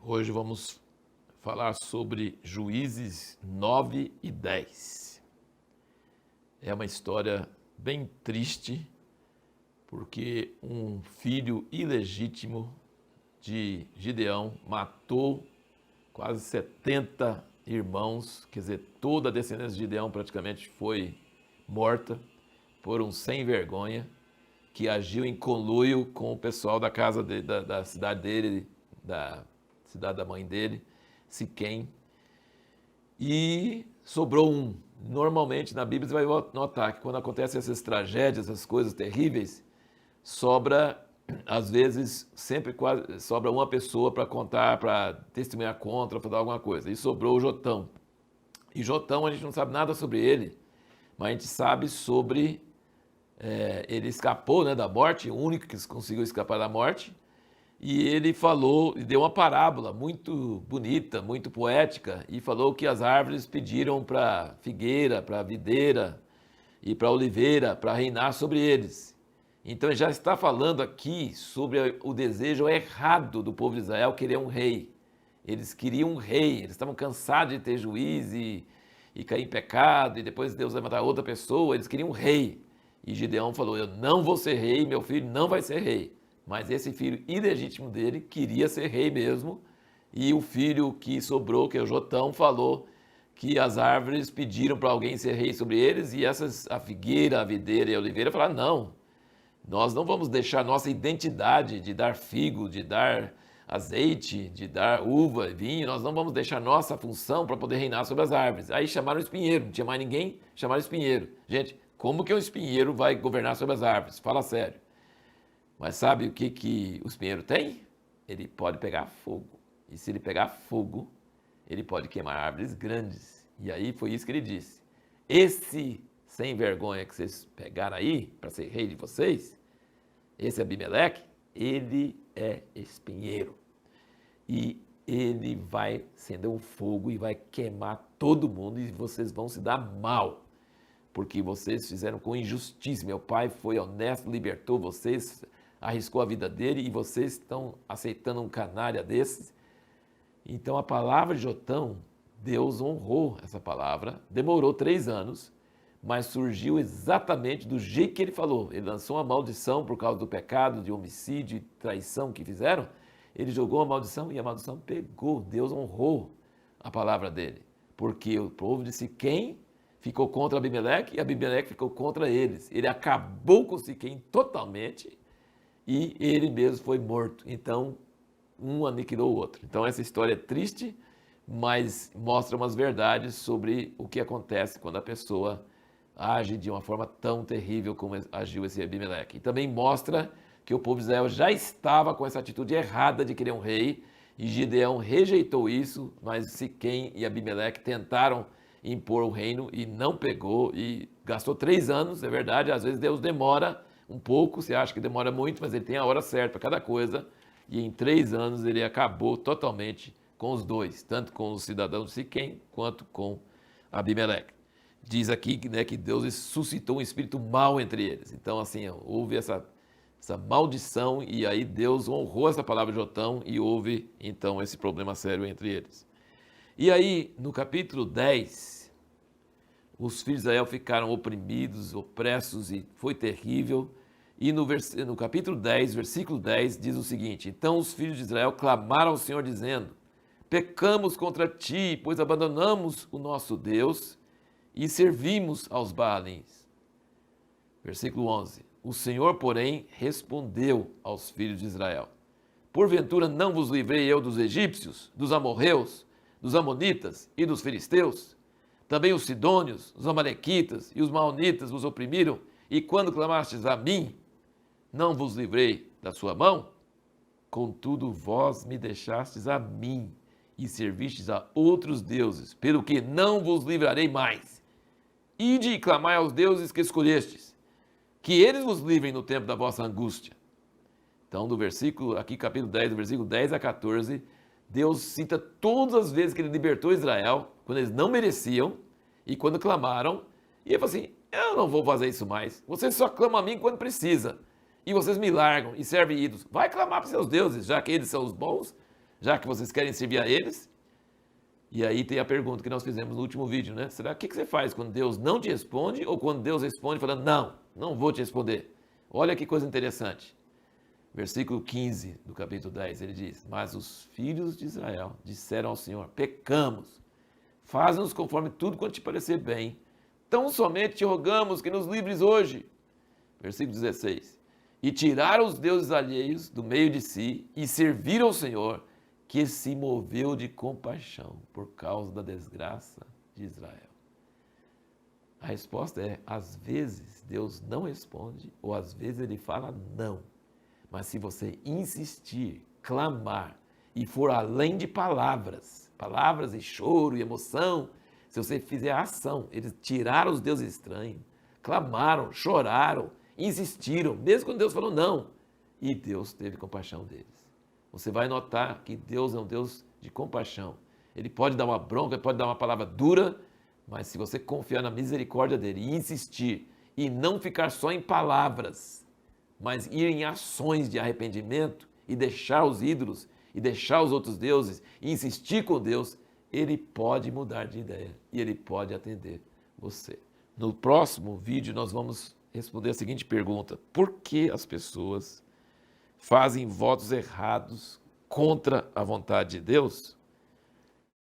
Hoje vamos falar sobre Juízes 9 e 10. É uma história bem triste, porque um filho ilegítimo de Gideão matou quase 70 irmãos, quer dizer, toda a descendência de Gideão praticamente foi morta por um sem vergonha que agiu em conluio com o pessoal da casa dele, da cidade dele, da cidade da mãe dele, Siquém, e sobrou um. Normalmente na Bíblia você vai notar que quando acontecem essas tragédias, essas coisas terríveis, sobra, às vezes, sempre quase sobra uma pessoa para contar, para testemunhar contra, para dar alguma coisa. E sobrou o Jotão. E Jotão a gente não sabe nada sobre ele, mas a gente sabe sobre ele escapou, né, da morte, o único que conseguiu escapar da morte. E ele falou, e deu uma parábola muito bonita, muito poética, e falou que as árvores pediram para figueira, para videira e para oliveira para reinar sobre eles. Então ele já está falando aqui sobre o desejo errado do povo de Israel querer um rei. Eles queriam um rei, eles estavam cansados de ter juiz e cair em pecado, e depois Deus vai matar outra pessoa, eles queriam um rei. E Gideão falou, eu não vou ser rei, meu filho não vai ser rei. Mas esse filho ilegítimo dele queria ser rei mesmo, e o filho que sobrou, que é o Jotão, falou que as árvores pediram para alguém ser rei sobre eles, e a figueira, a videira e a oliveira falaram, não, nós não vamos deixar nossa identidade de dar figo, de dar azeite, de dar uva, vinho, nós não vamos deixar nossa função para poder reinar sobre as árvores. Aí chamaram o espinheiro, não tinha mais ninguém, chamaram o espinheiro. Gente, como que um espinheiro vai governar sobre as árvores? Fala sério. Mas sabe o que o espinheiro tem? Ele pode pegar fogo. E se ele pegar fogo, ele pode queimar árvores grandes. E aí foi isso que ele disse. Esse sem vergonha que vocês pegaram aí, para ser rei de vocês, esse Abimeleque, ele é espinheiro. E ele vai acender um fogo e vai queimar todo mundo e vocês vão se dar mal. Porque vocês fizeram com injustiça. Meu pai foi honesto, libertou vocês, arriscou a vida dele e vocês estão aceitando um canalha desses. Então a palavra de Jotão, Deus honrou essa palavra, demorou 3 anos, mas surgiu exatamente do jeito que ele falou. Ele lançou uma maldição por causa do pecado, de homicídio e traição que fizeram. Ele jogou a maldição e a maldição pegou. Deus honrou a palavra dele, porque o povo de Siquém ficou contra Abimeleque e Abimeleque ficou contra eles. Ele acabou com Siquém totalmente e ele mesmo foi morto. Então, um aniquilou o outro. Então, essa história é triste, mas mostra umas verdades sobre o que acontece quando a pessoa age de uma forma tão terrível como agiu esse Abimeleque. E também mostra que o povo de Israel já estava com essa atitude errada de querer um rei, e Gideão rejeitou isso, mas Siquém e Abimeleque tentaram impor o reino e não pegou, e gastou 3 anos, é verdade, às vezes Deus demora um pouco, você acha que demora muito, mas ele tem a hora certa para cada coisa, e em 3 anos ele acabou totalmente com os dois, tanto com os cidadãos de Siquém, quanto com Abimeleque. Diz aqui, né, que Deus suscitou um espírito mau entre eles, então assim, houve essa maldição, e aí Deus honrou essa palavra de Jotão, e houve então esse problema sério entre eles. E aí, no capítulo 10, os filhos de Israel ficaram oprimidos, opressos, e foi terrível. E no capítulo 10, versículo 10, diz o seguinte: então os filhos de Israel clamaram ao Senhor, dizendo, pecamos contra ti, pois abandonamos o nosso Deus e servimos aos Baalins. Versículo 11, o Senhor, porém, respondeu aos filhos de Israel, porventura não vos livrei eu dos egípcios, dos amorreus, dos amonitas e dos filisteus? Também os sidônios, os amalequitas e os maonitas vos oprimiram, e quando clamastes a mim, não vos livrei da sua mão? Contudo, vós me deixastes a mim, e servistes a outros deuses, pelo que não vos livrarei mais. Ide e clamai aos deuses que escolhestes, que eles vos livrem no tempo da vossa angústia. Então, do versículo, aqui capítulo 10, do versículo 10 a 14, Deus cita todas as vezes que ele libertou Israel, quando eles não mereciam, e quando clamaram, e ele falou assim, eu não vou fazer isso mais, vocês só clamam a mim quando precisa, e vocês me largam e servem ídolos, vai clamar para seus deuses, já que eles são os bons, já que vocês querem servir a eles? E aí tem a pergunta que nós fizemos no último vídeo, né? Será que você faz quando Deus não te responde ou quando Deus responde falando, não vou te responder? Olha que coisa interessante. Versículo 15 do capítulo 10, ele diz, mas os filhos de Israel disseram ao Senhor, pecamos, faz-nos conforme tudo quanto te parecer bem, tão somente te rogamos que nos livres hoje. Versículo 16, e tiraram os deuses alheios do meio de si e serviram ao Senhor, que se moveu de compaixão por causa da desgraça de Israel. A resposta é, às vezes Deus não responde, ou às vezes Ele fala não. Mas se você insistir, clamar, e for além de palavras e choro e emoção, se você fizer ação, eles tiraram os deuses estranhos, clamaram, choraram, insistiram, mesmo quando Deus falou não, e Deus teve compaixão deles. Você vai notar que Deus é um Deus de compaixão. Ele pode dar uma bronca, ele pode dar uma palavra dura, mas se você confiar na misericórdia dele e insistir, e não ficar só em palavras, mas ir em ações de arrependimento e deixar os ídolos, e deixar os outros deuses, e insistir com Deus, ele pode mudar de ideia e ele pode atender você. No próximo vídeo nós vamos responder a seguinte pergunta: por que as pessoas fazem votos errados contra a vontade de Deus?